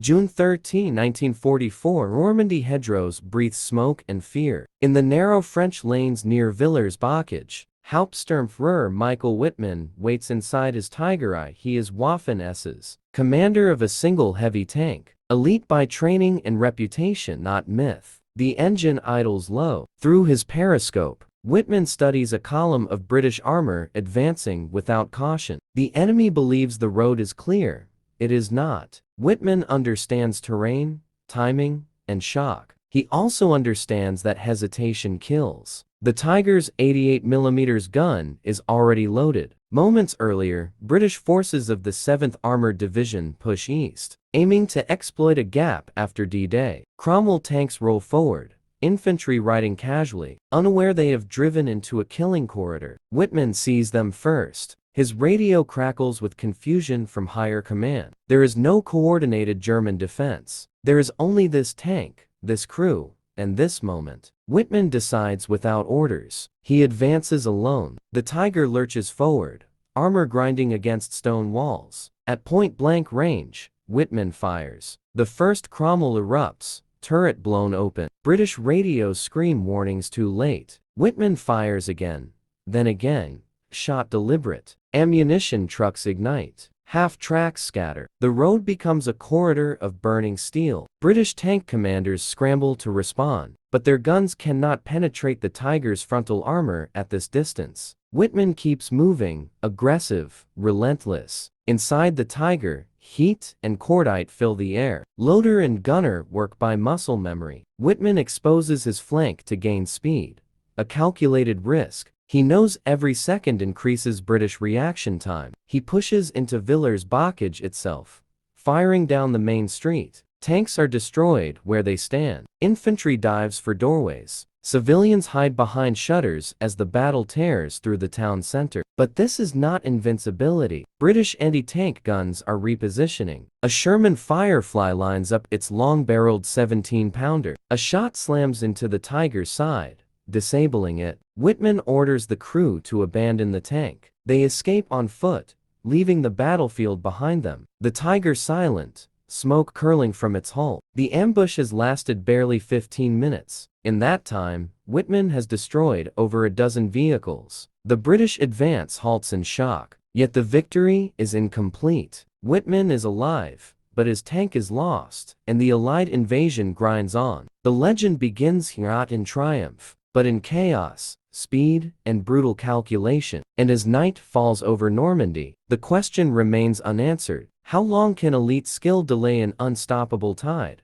June 13, 1944, Normandy hedgerows breathe smoke and fear. In the narrow French lanes near Villers-Bocage, Hauptsturmführer Michael Wittmann waits inside his Tiger I. He is Waffen-SS, commander of a single heavy tank. Elite by training and reputation, not myth. The engine idles low. Through his periscope, Wittmann studies a column of British armor advancing without caution. The enemy believes the road is clear. It is not. Wittmann understands terrain, timing, and shock. He also understands that hesitation kills. The Tiger's 88mm gun is already loaded. Moments earlier, British forces of the 7th Armored Division push east, aiming to exploit a gap after D-Day. Rommel tanks roll forward, infantry riding casually, unaware they have driven into a killing corridor. Wittmann sees them first. His radio crackles with confusion from higher command. There is no coordinated German defense. There is only this tank, this crew, and this moment. Wittmann decides without orders. He advances alone. The Tiger lurches forward, armor grinding against stone walls. At point-blank range, Wittmann fires. The first Rommel erupts, turret blown open. British radios scream warnings too late. Wittmann fires again, then again. Shot deliberate. Ammunition trucks ignite. Half-tracks scatter. The road becomes a corridor of burning steel. British tank commanders scramble to respond, but their guns cannot penetrate the Tiger's frontal armor at this distance. Wittmann keeps moving, aggressive, relentless. Inside the Tiger, heat and cordite fill the air. Loader and gunner work by muscle memory. Wittmann exposes his flank to gain speed. A calculated risk. He knows every second increases British reaction time. He pushes into Villers-Bocage itself, firing down the main street. Tanks are destroyed where they stand. Infantry dives for doorways. Civilians hide behind shutters as the battle tears through the town center. But this is not invincibility. British anti-tank guns are repositioning. A Sherman Firefly lines up its long-barreled 17-pounder. A shot slams into the Tiger's side, disabling it. Wittmann orders the crew to abandon the tank. They escape on foot, leaving the battlefield behind them. The Tiger silent, smoke curling from its hull. The ambush has lasted barely 15 minutes. In that time, Wittmann has destroyed over a dozen vehicles. The British advance halts in shock. Yet the victory is incomplete. Wittmann is alive, but his tank is lost, and the Allied invasion grinds on. The legend begins not in triumph, but in chaos, speed, and brutal calculation. And as night falls over Normandy, the question remains unanswered. How long can elite skill delay an unstoppable tide?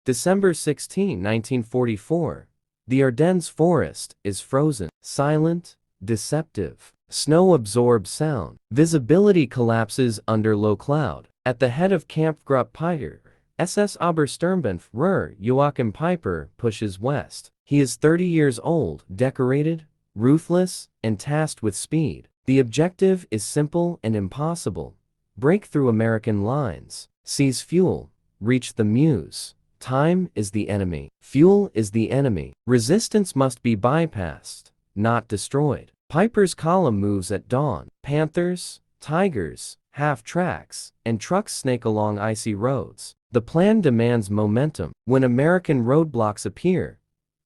December 16, 1944. The Ardennes forest is frozen, silent, deceptive. Snow absorbs sound. Visibility collapses under low cloud. At the head of Kampfgruppe Piper, SS Obersturmbannführer Joachim Peiper pushes west. He is 30 years old, decorated, ruthless, and tasked with speed. The objective is simple and impossible. Break through American lines. Seize fuel. Reach the Meuse. Time is the enemy. Fuel is the enemy. Resistance must be bypassed, not destroyed. Piper's column moves at dawn. Panthers, Tigers, half-tracks, and trucks snake along icy roads. The plan demands momentum. When American roadblocks appear,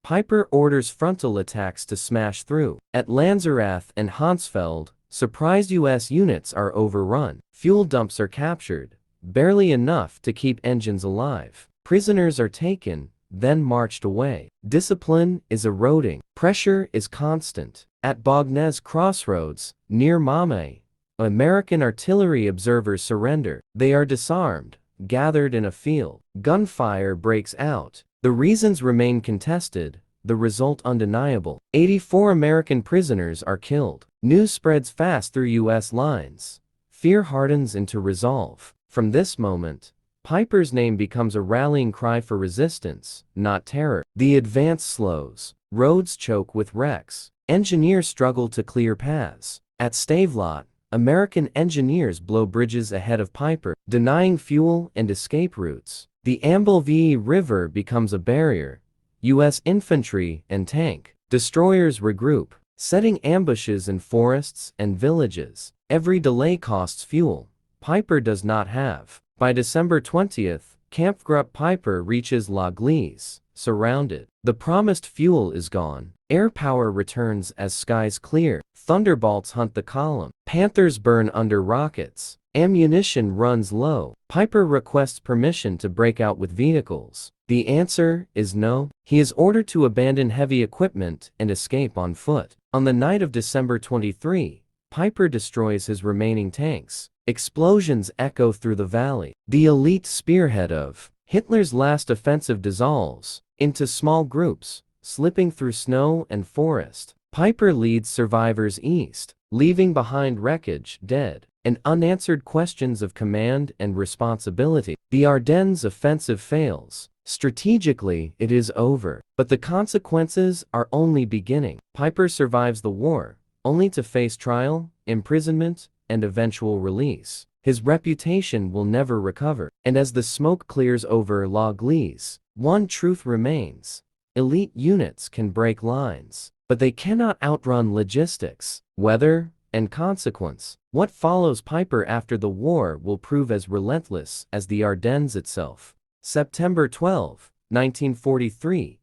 Peiper orders frontal attacks to smash through. At Lanzerath and Hansfeld, surprised U.S. units are overrun. Fuel dumps are captured, barely enough to keep engines alive. Prisoners are taken, then marched away. Discipline is eroding. Pressure is constant. At Bognez Crossroads, near Mame, American artillery observers surrender. They are disarmed, gathered in a field. Gunfire breaks out. The reasons remain contested, the result undeniable. 84 American prisoners are killed. News spreads fast through U.S. lines. Fear hardens into resolve. From this moment, Peiper's name becomes a rallying cry for resistance, not terror. The advance slows. Roads choke with wrecks. Engineers struggle to clear paths. At Stavelot, American engineers blow bridges ahead of Peiper, denying fuel and escape routes. The Ambelvie River becomes a barrier. U.S. infantry and tank destroyers regroup, setting ambushes in forests and villages. Every delay costs fuel. Peiper does not have. By December 20th, Kampfgruppe Piper reaches La Glise, surrounded. The promised fuel is gone. Air power returns as skies clear. Thunderbolts hunt the column. Panthers burn under rockets. Ammunition runs low. Piper requests permission to break out with vehicles. The answer is no. He is ordered to abandon heavy equipment and escape on foot. On the night of December 23, Piper destroys his remaining tanks. Explosions echo through the valley. The elite spearhead of Hitler's last offensive dissolves into small groups, slipping through snow and forest. Piper leads survivors east, leaving behind wreckage, dead, and unanswered questions of command and responsibility. The Ardennes offensive fails. Strategically, it is over, but the consequences are only beginning. Piper survives the war, only to face trial, imprisonment, and eventual release. His reputation will never recover, and as the smoke clears over La Glise, one truth remains. Elite units can break lines, but they cannot outrun logistics, weather, and consequence. What follows Piper after the war will prove as relentless as the Ardennes itself. September 12, 1943.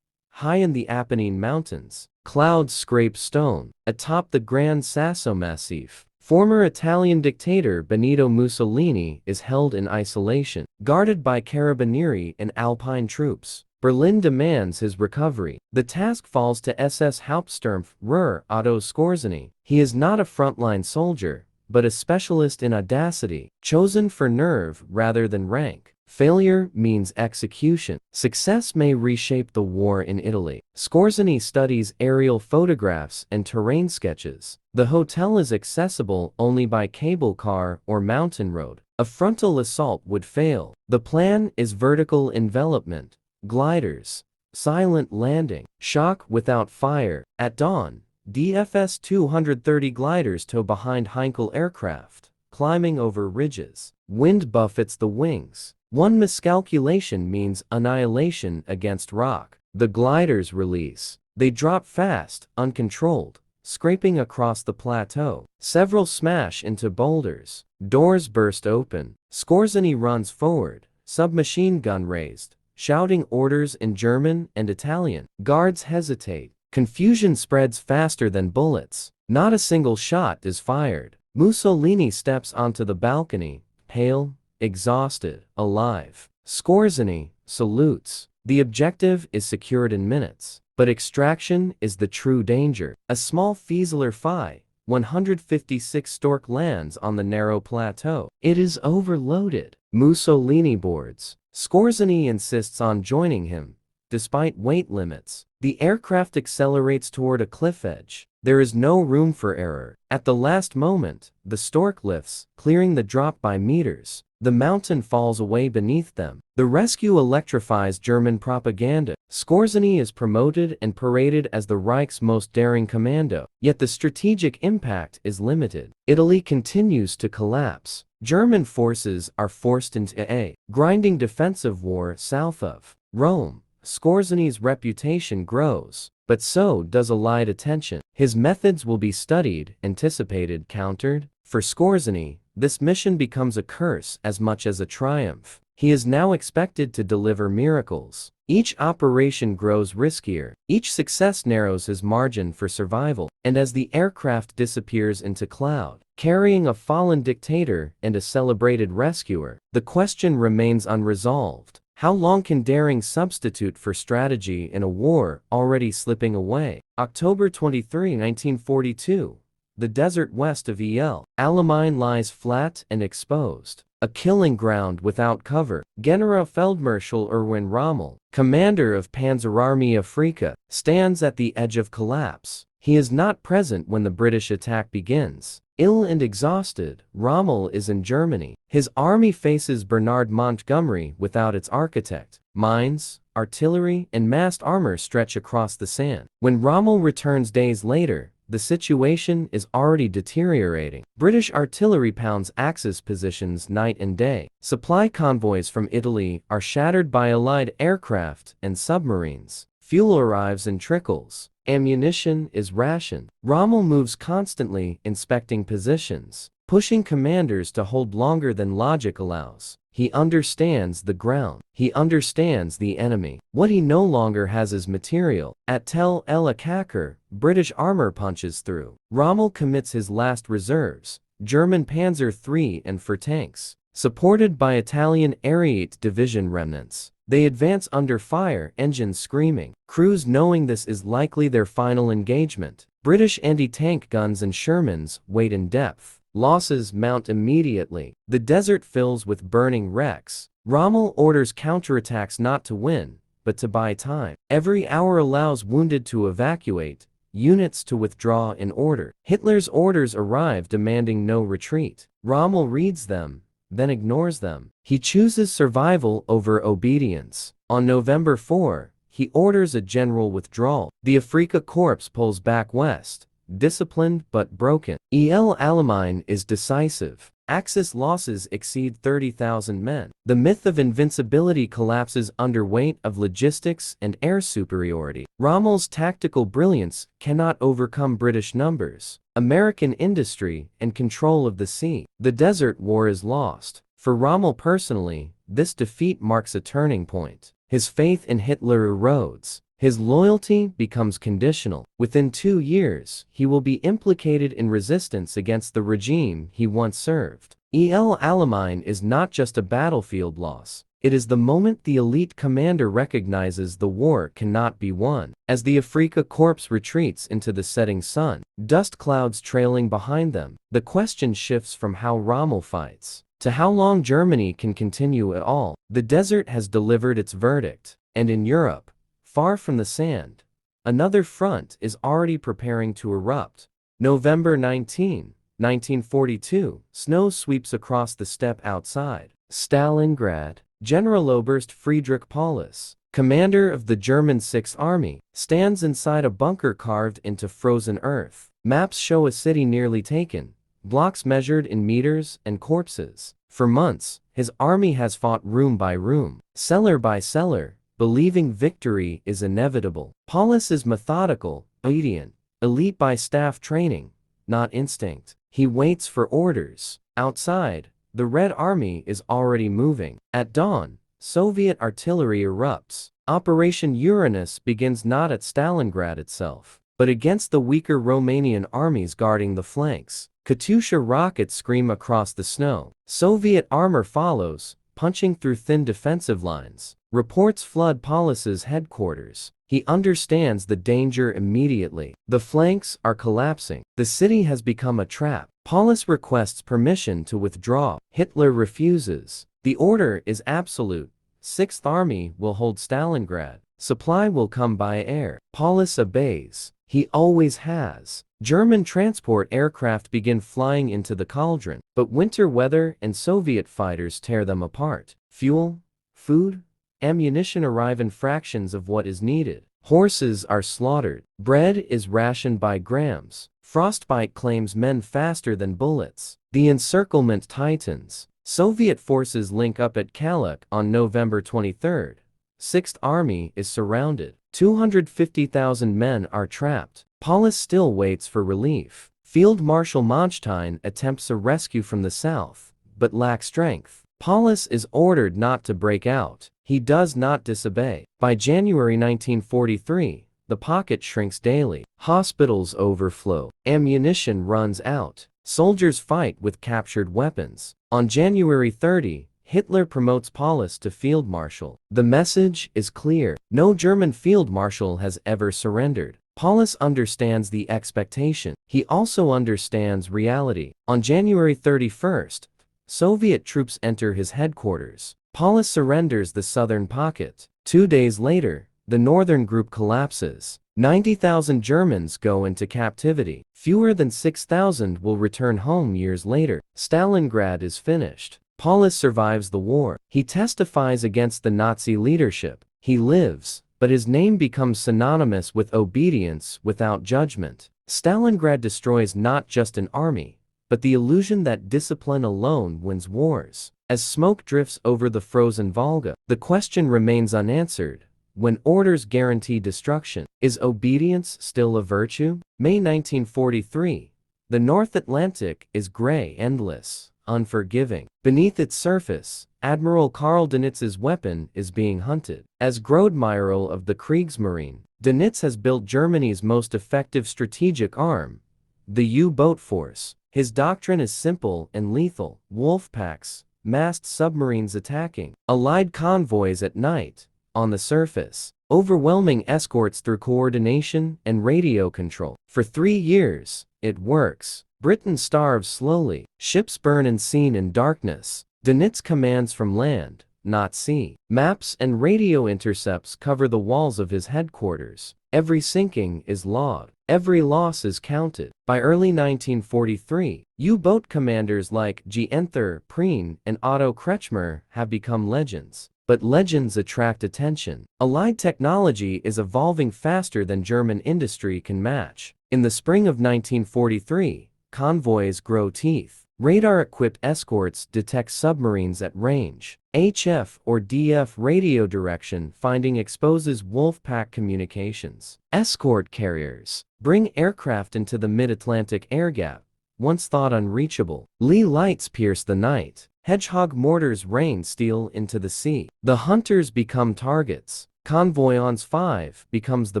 High in the Apennine Mountains, clouds scrape stone. Atop the Gran Sasso Massif, former Italian dictator Benito Mussolini is held in isolation, guarded by carabinieri and Alpine troops. Berlin demands his recovery. The task falls to SS Hauptsturmführer Otto Skorzeny. He is not a frontline soldier, but a specialist in audacity, chosen for nerve rather than rank. Failure means execution. Success may reshape the war in Italy. Skorzeny studies aerial photographs and terrain sketches. The hotel is accessible only by cable car or mountain road. A frontal assault would fail. The plan is vertical envelopment, gliders, silent landing, shock without fire. At dawn, DFS 230 gliders tow behind Heinkel aircraft, climbing over ridges. Wind buffets the wings. One miscalculation means annihilation against rock. The gliders release. They drop fast, uncontrolled, scraping across the plateau. Several smash into boulders. Doors burst open. Skorzeny runs forward, submachine gun raised, shouting orders in German and Italian. Guards hesitate. Confusion spreads faster than bullets. Not a single shot is fired. Mussolini steps onto the balcony, pale, exhausted, alive. Skorzeny salutes. The objective is secured in minutes, but extraction is the true danger. A small Fieseler Phi 156 Stork lands on the narrow plateau. It is overloaded. Mussolini boards. Skorzeny insists on joining him, despite weight limits. The aircraft accelerates toward a cliff edge. There is no room for error. At the last moment, the Stork lifts, clearing the drop by meters. The mountain falls away beneath them. The rescue electrifies German propaganda. Skorzeny is promoted and paraded as the Reich's most daring commando. Yet the strategic impact is limited. Italy continues to collapse. German forces are forced into a grinding defensive war south of Rome. Skorzeny's reputation grows, but so does Allied attention. His methods will be studied, anticipated, countered. For Skorzeny, this mission becomes a curse as much as a triumph. He is now expected to deliver miracles. Each operation grows riskier. Each success narrows his margin for survival. And as the aircraft disappears into cloud, carrying a fallen dictator and a celebrated rescuer, the question remains unresolved. How long can daring substitute for strategy in a war already slipping away? October 23, 1942. The desert west of El Alamein lies flat and exposed. A killing ground without cover. Generalfeldmarschall Erwin Rommel, commander of Panzerarmee Afrika, stands at the edge of collapse. He is not present when the British attack begins. Ill and exhausted, Rommel is in Germany. His army faces Bernard Montgomery without its architect. Mines, artillery, and massed armor stretch across the sand. When Rommel returns days later, the situation is already deteriorating. British artillery pounds Axis positions night and day. Supply convoys from Italy are shattered by Allied aircraft and submarines. Fuel arrives in trickles. Ammunition is rationed. Rommel moves constantly, inspecting positions, pushing commanders to hold longer than logic allows. He understands the ground. He understands the enemy. What he no longer has is material. At Tel El Akakar, British armor punches through. Rommel commits his last reserves, German Panzer III and IV tanks, supported by Italian Ariete Division remnants. They advance under fire, engines screaming, crews knowing this is likely their final engagement. British anti-tank guns and Shermans wait in depth. Losses mount immediately. The desert fills with burning wrecks. Rommel orders counterattacks not to win, but to buy time. Every hour allows wounded to evacuate, units to withdraw in order. Hitler's orders arrive demanding no retreat. Rommel reads them, then ignores them. He chooses survival over obedience. On November 4, he orders a general withdrawal. The Afrika Corps pulls back west, disciplined but broken. Alamein is decisive. Axis losses exceed 30,000 men. The myth of invincibility collapses under weight of logistics and air superiority. Rommel's tactical brilliance cannot overcome British numbers, American industry, and control of the sea. The Desert War is lost. For Rommel personally, this defeat marks a turning point. His faith in Hitler erodes. His loyalty becomes conditional. Within 2 years, he will be implicated in resistance against the regime he once served. Alamein is not just a battlefield loss. It is the moment the elite commander recognizes the war cannot be won. As the Afrika Corps retreats into the setting sun, dust clouds trailing behind them, the question shifts from how Rommel fights to how long Germany can continue at all. The desert has delivered its verdict, and in Europe, far from the sand, another front is already preparing to erupt. November 19, 1942, snow sweeps across the steppe outside Stalingrad. Generaloberst Friedrich Paulus, commander of the German Sixth Army, stands inside a bunker carved into frozen earth. Maps show a city nearly taken, blocks measured in meters and corpses. For months, his army has fought room by room, cellar by cellar, believing victory is inevitable. Paulus is methodical, obedient, elite by staff training, not instinct. He waits for orders. Outside, the Red Army is already moving. At dawn, Soviet artillery erupts. Operation Uranus begins not at Stalingrad itself, but against the weaker Romanian armies guarding the flanks. Katyusha rockets scream across the snow. Soviet armor follows, punching through thin defensive lines. Reports flood Paulus's headquarters. He understands the danger immediately. The flanks are collapsing. The city has become a trap. Paulus requests permission to withdraw. Hitler refuses. The order is absolute. Sixth Army will hold Stalingrad. Supply will come by air. Paulus obeys. He always has. German transport aircraft begin flying into the cauldron, but winter weather and Soviet fighters tear them apart. Fuel, food, ammunition arrive in fractions of what is needed. Horses are slaughtered. Bread is rationed by grams. Frostbite claims men faster than bullets. The encirclement tightens. Soviet forces link up at Kaluk on November 23. Sixth Army is surrounded. 250,000 men are trapped. Paulus still waits for relief. Field Marshal Manstein attempts a rescue from the south, but lacks strength. Paulus is ordered not to break out. He does not disobey. By January 1943, the pocket shrinks daily. Hospitals overflow. Ammunition runs out. Soldiers fight with captured weapons. On January 30, Hitler promotes Paulus to field marshal. The message is clear. No German field marshal has ever surrendered. Paulus understands the expectation. He also understands reality. On January 31st, Soviet troops enter his headquarters. Paulus surrenders the southern pocket. 2 days later, the northern group collapses. 90,000 Germans go into captivity. Fewer than 6,000 will return home years later. Stalingrad is finished. Paulus survives the war. He testifies against the Nazi leadership. He lives, but his name becomes synonymous with obedience without judgment. Stalingrad destroys not just an army, but the illusion that discipline alone wins wars. As smoke drifts over the frozen Volga, the question remains unanswered. When orders guarantee destruction, is obedience still a virtue? May 1943. The North Atlantic is gray, endless, unforgiving. Beneath its surface, Admiral Karl Dönitz's weapon is being hunted. As Großadmiral of the Kriegsmarine, Dönitz has built Germany's most effective strategic arm, the U-boat force. His doctrine is simple and lethal: wolf packs, massed submarines attacking Allied convoys at night, on the surface, overwhelming escorts through coordination and radio control. For 3 years, it works. Britain starves slowly, ships burn and seen in darkness. Dönitz commands from land, not sea. Maps and radio intercepts cover the walls of his headquarters. Every sinking is logged. Every loss is counted. By early 1943, U-boat commanders like Guenther Prien and Otto Kretschmer have become legends. But legends attract attention. Allied technology is evolving faster than German industry can match. In the spring of 1943, convoys grow teeth. Radar-equipped escorts detect submarines at range. HF or DF radio direction finding exposes wolf-pack communications. Escort carriers bring aircraft into the mid-Atlantic air gap, once thought unreachable. Lee lights pierce the night. Hedgehog mortars rain steel into the sea. The hunters become targets. Convoyance 5 becomes the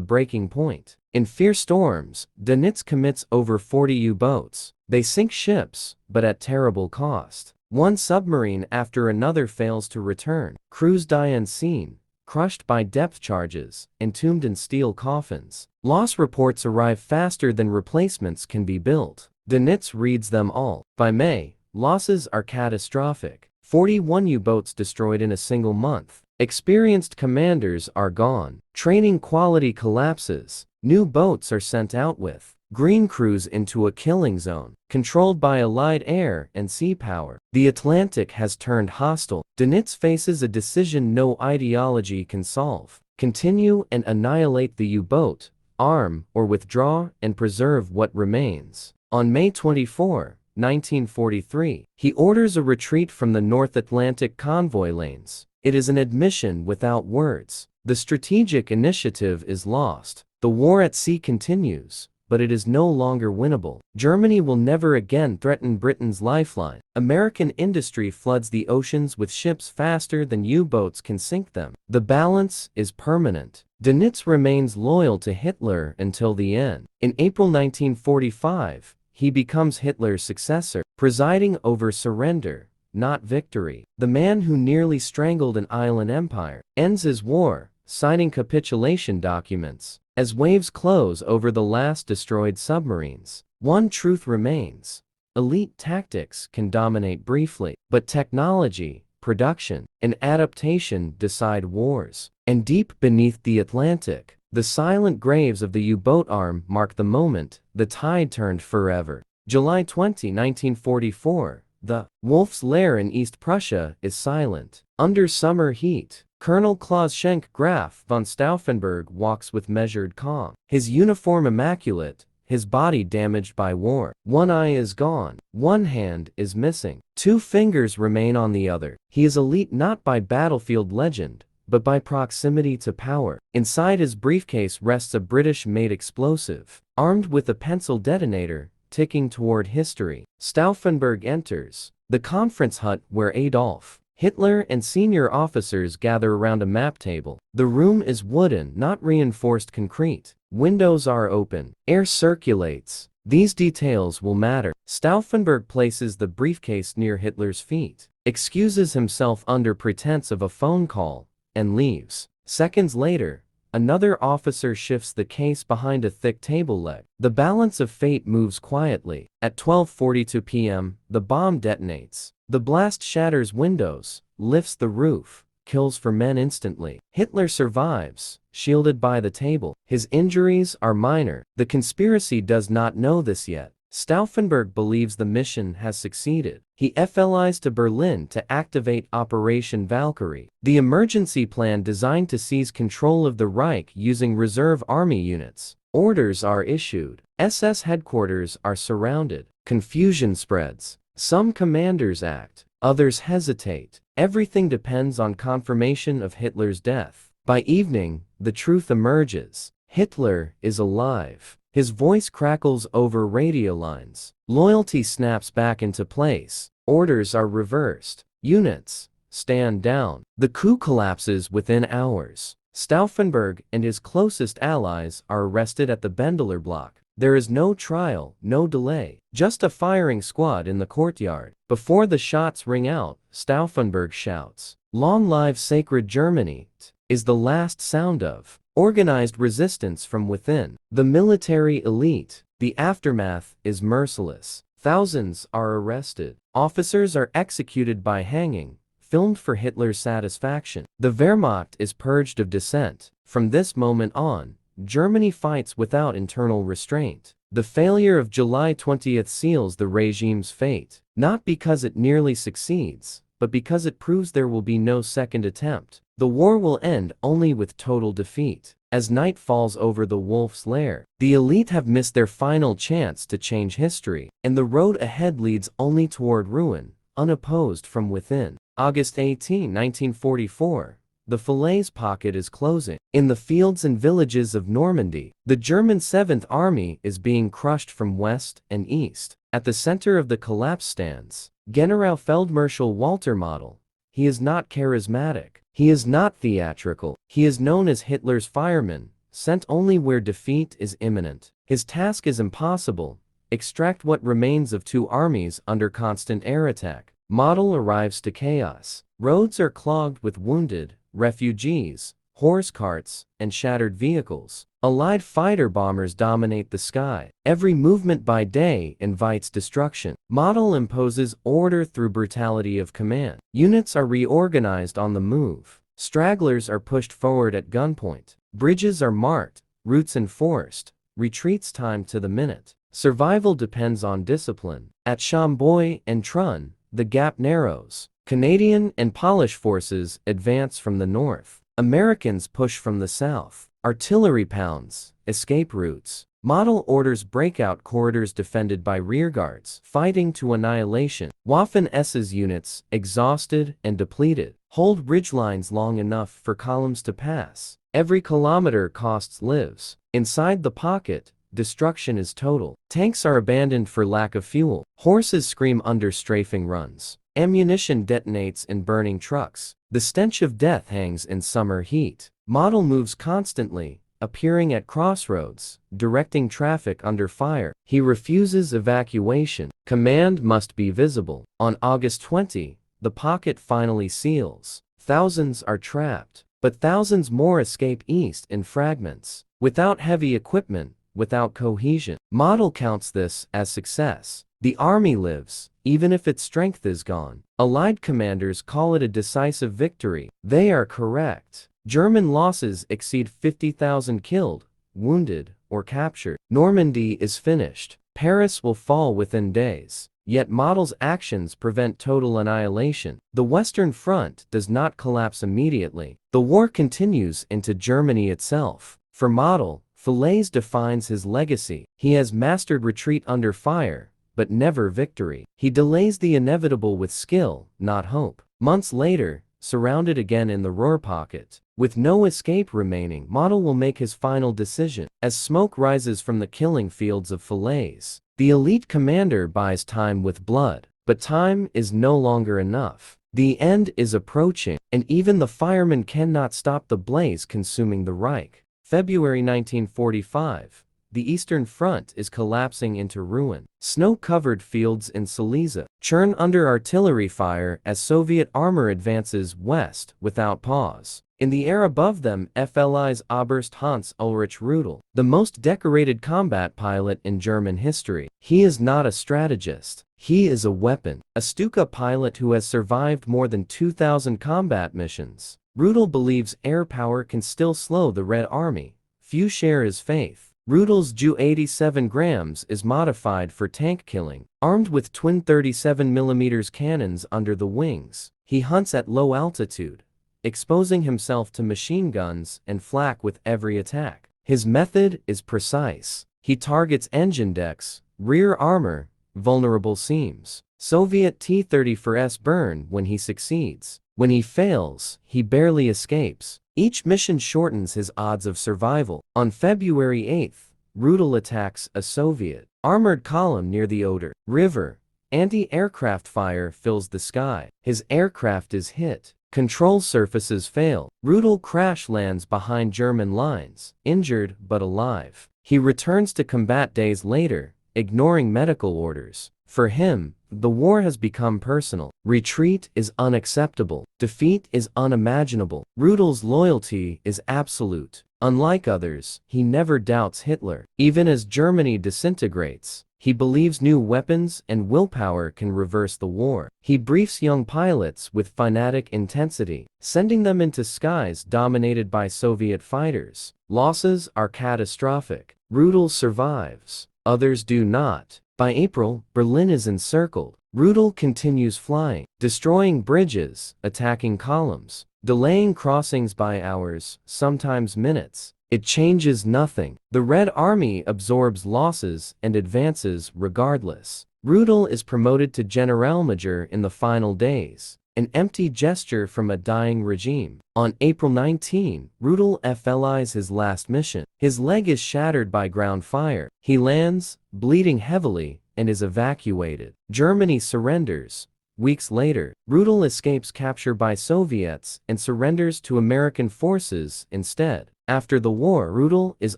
breaking point. In fierce storms, Dönitz commits over 40 U-boats. They sink ships, but at terrible cost. One submarine after another fails to return. Crews die unseen, crushed by depth charges, entombed in steel coffins. Loss reports arrive faster than replacements can be built. Dönitz reads them all. By May, losses are catastrophic. 41 U-boats destroyed in a single month. Experienced commanders are gone. Training quality collapses. New boats are sent out with green crews into a killing zone, controlled by Allied air and sea power. The Atlantic has turned hostile. Dönitz faces a decision no ideology can solve: continue and annihilate the U-boat, arm or withdraw and preserve what remains. On May 24, 1943, he orders a retreat from the North Atlantic convoy lanes. It is an admission without words. The strategic initiative is lost. The war at sea continues, but it is no longer winnable. Germany will never again threaten Britain's lifeline. American industry floods the oceans with ships faster than U-boats can sink them. The balance is permanent. Dönitz remains loyal to Hitler until the end. In April 1945, he becomes Hitler's successor, presiding over surrender, not victory. The man who nearly strangled an island empire ends his war, signing capitulation documents. As waves close over the last destroyed submarines, one truth remains: elite tactics can dominate briefly, but technology, production, and adaptation decide wars. And deep beneath the Atlantic, the silent graves of the U-boat arm mark the moment the tide turned forever. July 20, 1944, the Wolf's Lair in East Prussia is silent. Under summer heat, Colonel Klaus Schenk Graf von Stauffenberg walks with measured calm. His uniform immaculate, his body damaged by war. One eye is gone, one hand is missing, 2 fingers remain on the other. He is elite not by battlefield legend, but by proximity to power. Inside his briefcase rests a British-made explosive, armed with a pencil detonator, ticking toward history. Stauffenberg enters the conference hut where Adolf Hitler and senior officers gather around a map table. The room is wooden, not reinforced concrete. Windows are open. Air circulates. These details will matter. Stauffenberg places the briefcase near Hitler's feet, excuses himself under pretense of a phone call, and leaves. Seconds later, another officer shifts the case behind a thick table leg. The balance of fate moves quietly. At 12:42 p.m., the bomb detonates. The blast shatters windows, lifts the roof, kills 4 men instantly. Hitler survives, shielded by the table. His injuries are minor. The conspiracy does not know this yet. Stauffenberg believes the mission has succeeded. He flies to Berlin to activate Operation Valkyrie, the emergency plan designed to seize control of the Reich using reserve army units. Orders are issued. SS headquarters are surrounded. Confusion spreads. Some commanders act, others hesitate. Everything depends on confirmation of Hitler's death. By evening, the truth emerges. Hitler is alive. His voice crackles over radio lines. Loyalty snaps back into place. Orders are reversed. Units, stand down. The coup collapses within hours. Stauffenberg and his closest allies are arrested at the Bendeler block. There is no trial, no delay, just a firing squad in the courtyard. Before the shots ring out, Stauffenberg shouts, "Long live sacred Germany!" Is the last sound of organized resistance from within. The military elite. The aftermath is merciless. Thousands are arrested. Officers are executed by hanging, filmed for Hitler's satisfaction. The Wehrmacht is purged of dissent. From this moment on, Germany fights without internal restraint. The failure of July 20th seals the regime's fate, not because it nearly succeeds, but because it proves there will be no second attempt. The war will end only with total defeat. As night falls over the wolf's lair, the elite have missed their final chance to change history, and the road ahead leads only toward ruin, unopposed from within. August 18, 1944. The Falaise pocket is closing. In the fields and villages of Normandy, the German 7th Army is being crushed from west and east. At the center of the collapse stands Generalfeldmarschall Walter Model. He is not charismatic. He is not theatrical. He is known as Hitler's fireman, sent only where defeat is imminent. His task is impossible: extract what remains of two armies under constant air attack. Model arrives to chaos. Roads are clogged with wounded, refugees, horse carts, and shattered vehicles. Allied fighter bombers dominate the sky. Every movement by day invites destruction. Model imposes order through brutality of command. Units are reorganized on the move. Stragglers are pushed forward at gunpoint. Bridges are marked, routes enforced, retreats timed to the minute. Survival depends on discipline. At Chambouy and Trun, the gap narrows. Canadian and Polish forces advance from the north. Americans push from the south. Artillery pounds, escape routes. Model orders breakout corridors defended by rearguards, fighting to annihilation. Waffen-SS units, exhausted and depleted, hold ridgelines long enough for columns to pass. Every kilometer costs lives. Inside the pocket, destruction is total. Tanks are abandoned for lack of fuel. Horses scream under strafing runs. Ammunition detonates in burning trucks. The stench of death hangs in summer heat. Model moves constantly, appearing at crossroads, directing traffic under fire. He refuses evacuation. Command must be visible. On August 20, the pocket finally seals. Thousands are trapped, but thousands more escape east in fragments. Without heavy equipment, without cohesion. Model counts this as success. The army lives, even if its strength is gone. Allied commanders call it a decisive victory. They are correct. German losses exceed 50,000 killed, wounded, or captured. Normandy is finished. Paris will fall within days. Yet Model's actions prevent total annihilation. The Western Front does not collapse immediately. The war continues into Germany itself. For Model, Falaise defines his legacy. He has mastered retreat under fire, but never victory. He delays the inevitable with skill, not hope. Months later, surrounded again in the Ruhr pocket, with no escape remaining, Model will make his final decision. As smoke rises from the killing fields of Falaise, the elite commander buys time with blood. But time is no longer enough. The end is approaching, and even the firemen cannot stop the blaze consuming the Reich. February 1945. The Eastern Front is collapsing into ruin. Snow-covered fields in Silesia churn under artillery fire as Soviet armor advances west without pause. In the air above them, FLI's Oberst Hans Ulrich Rudel, the most decorated combat pilot in German history. He is not a strategist. He is a weapon. A Stuka pilot who has survived more than 2,000 combat missions. Rudel believes air power can still slow the Red Army. Few share his faith. Rudel's Ju-87 grams is modified for tank killing. Armed with twin 37mm cannons under the wings, he hunts at low altitude, exposing himself to machine guns and flak with every attack. His method is precise. He targets engine decks, rear armor, vulnerable seams. Soviet T-34s burn when he succeeds. When he fails, he barely escapes. Each mission shortens his odds of survival. On February 8, Rudel attacks a Soviet armored column near the Oder River. Anti-aircraft fire fills the sky. His aircraft is hit. Control surfaces fail. Rudel crash lands behind German lines, injured but alive. He returns to combat days later, ignoring medical orders. For him, the war has become personal. Retreat is unacceptable. Defeat is unimaginable. Rudel's loyalty is absolute. Unlike others, he never doubts Hitler. Even as Germany disintegrates, he believes new weapons and willpower can reverse the war. He briefs young pilots with fanatic intensity, sending them into skies dominated by Soviet fighters. Losses are catastrophic. Rudel survives. Others do not. By April, Berlin is encircled. Rudel continues flying, destroying bridges, attacking columns, delaying crossings by hours, sometimes minutes. It changes nothing. The Red Army absorbs losses and advances regardless. Rudel is promoted to Generalmajor in the final days, an empty gesture from a dying regime. On April 19, Rudel FLIs his last mission. His leg is shattered by ground fire. He lands, bleeding heavily, and is evacuated. Germany surrenders. Weeks later, Rudel escapes capture by Soviets and surrenders to American forces instead. After the war, Rudel is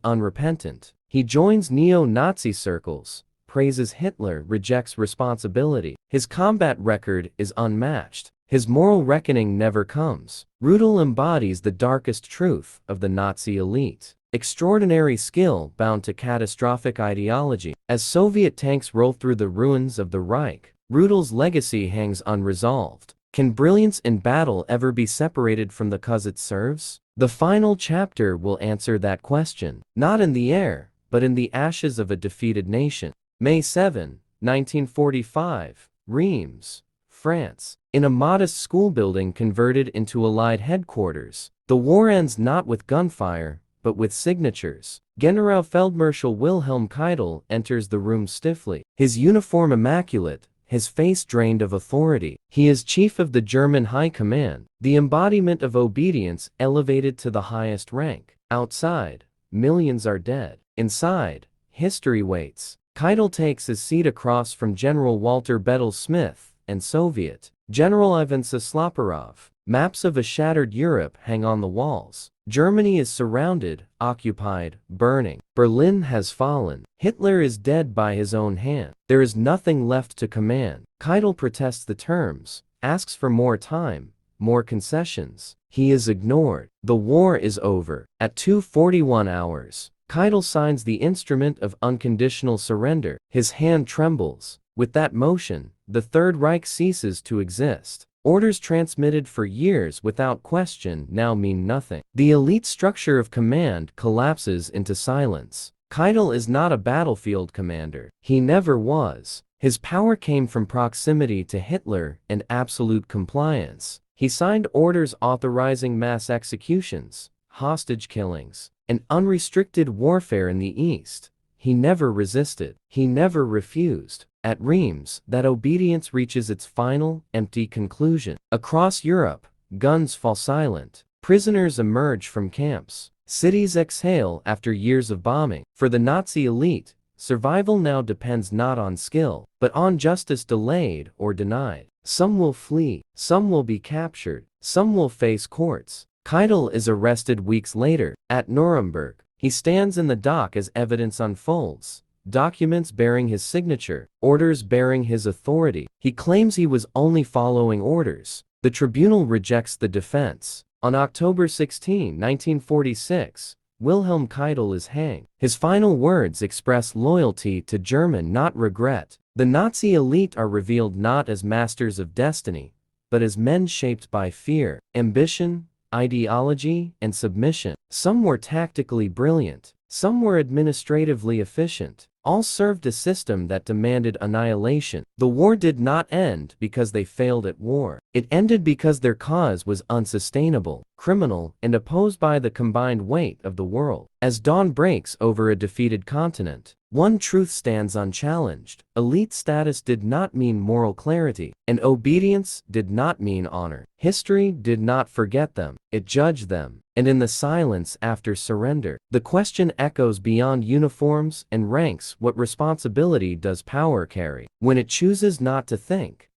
unrepentant. He joins neo-Nazi circles, praises Hitler, rejects responsibility. His combat record is unmatched. His moral reckoning never comes. Rudel embodies the darkest truth of the Nazi elite. Extraordinary skill bound to catastrophic ideology. As Soviet tanks roll through the ruins of the Reich, Rudel's legacy hangs unresolved. Can brilliance in battle ever be separated from the cause it serves? The final chapter will answer that question, not in the air, but in the ashes of a defeated nation. May 7, 1945, Reims, France. In a modest school building converted into Allied headquarters, the war ends not with gunfire, but with signatures. Generalfeldmarschall Wilhelm Keitel enters the room stiffly, his uniform immaculate, his face drained of authority. He is chief of the German High Command, the embodiment of obedience elevated to the highest rank. Outside, millions are dead. Inside, history waits. Keitel takes his seat across from General Walter Bedell Smith and Soviet General Ivan Sosloparov. Maps of a shattered Europe hang on the walls. Germany is surrounded, occupied, burning. Berlin has fallen. Hitler is dead by his own hand. There is nothing left to command. Keitel protests the terms, asks for more time, more concessions. He is ignored. The war is over. At 2:41 hours, Keitel signs the instrument of unconditional surrender. His hand trembles. With that motion, the Third Reich ceases to exist. Orders transmitted for years without question now mean nothing. The elite structure of command collapses into silence. Keitel is not a battlefield commander. He never was. His power came from proximity to Hitler and absolute compliance. He signed orders authorizing mass executions, hostage killings, and unrestricted warfare in the East. He never resisted. He never refused. At Reims, that obedience reaches its final, empty conclusion. Across Europe, guns fall silent. Prisoners emerge from camps. Cities exhale after years of bombing. For the Nazi elite, survival now depends not on skill, but on justice delayed or denied. Some will flee. Some will be captured. Some will face courts. Keitel is arrested weeks later. At Nuremberg, he stands in the dock as evidence unfolds. Documents bearing his signature, orders bearing his authority. He claims he was only following orders. The tribunal rejects the defense. On October 16, 1946, Wilhelm Keitel is hanged. His final words express loyalty to German, not regret. The Nazi elite are revealed not as masters of destiny, but as men shaped by fear, ambition, ideology, and submission. Some were tactically brilliant. Some were administratively efficient. All served a system that demanded annihilation. The war did not end because they failed at war. It ended because their cause was unsustainable, criminal, and opposed by the combined weight of the world. As dawn breaks over a defeated continent, one truth stands unchallenged. Elite status did not mean moral clarity, and obedience did not mean honor. History did not forget them, it judged them. And in the silence after surrender, the question echoes beyond uniforms and ranks: what responsibility does power carry when it chooses not to think?